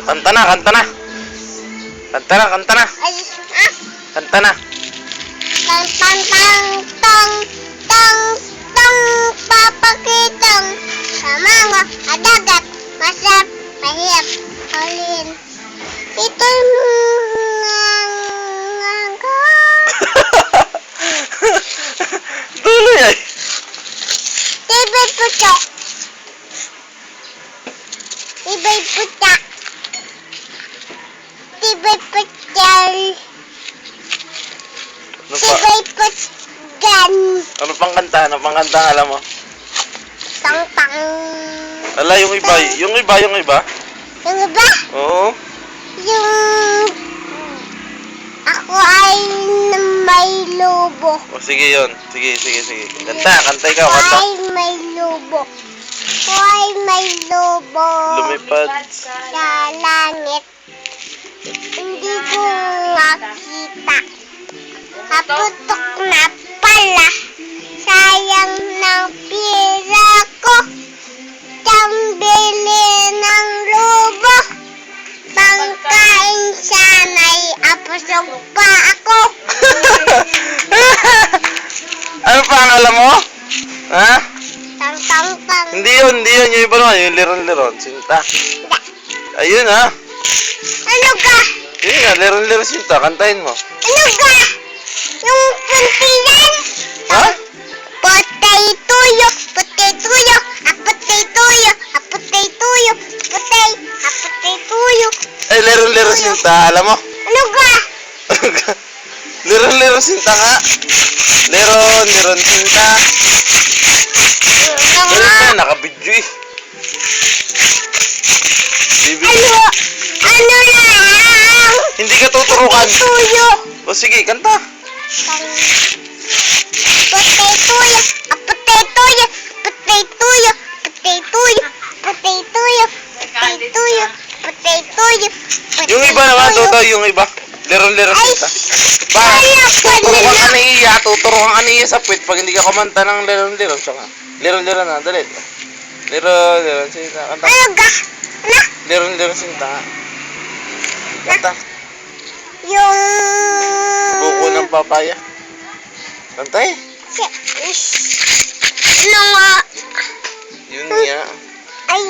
Kanta na, kanta na. Kanta na, kanta na. Ay, ah. Kanta na. Tang, tang, tang, tang, tang, tang, papakitang. Sa mga adagat, masarap, mahirap, hulin. Ito'y Tuloy ay. Tibay puto. Tibay puta. Tibay putal. Ano pa? Tibay putgan. Ano pang kanta? Ano pang kanta alam mo? Tang tang. Ala, yung iba. Yung iba. Yung iba? Oo. Yung ako ay may lobo. O, sige yun. Sige. Kanta, kanta ikaw, kanta. Ay may lobo. Ako ay may lobo. Lumipad. Sa langit. Hindi ko makita. Kaputok na pala. Sayang ng pira ko. Tambili ng lobo. Pangkain sana'y apusog pa ako. Ano pa ang alam mo? Ha? Tang tang tang. Hindi yun. Yung iba naman. Yung liron-liron. Sinta. Ayun ha. Ano ka? Yun nga, liron-liron sinta. Kantahin mo. Ano ka? Yung puntilan? Ha? Potay tuyo, potay tuyo, apotay tuyo, apotay tuyo, potay, apotay tuyo. Ay, liron-liron sinta. Alam mo? Ano ka? Liron-liron sinta nga. Liron sinta. Ano Ano nga? pa? Nakabidyo eh. Ano? Ano lang? Hindi ka tuturukan. Tuyo. O sige, kanta. Potay tuyo, apotay tuyo, potay tuyo, potay tuyo, potay tuyo, potay tuyo, potay tuyo. Yung iba naman, Toto, yung iba. Liron-liron Ay, sinta. Ba, tuturukan ka ni Iya. Tuturukan ka ni Iya sa puwit pag hindi ka kumanta ng liron-liron. Saka, liron-liron na, dali. Liron-liron sinta. Kanta. Ano ka? Ano? Liron-liron sinta. Kanta. Yung... Buko ng papaya. Kanta eh. Ano nga? Yun niya. Ay,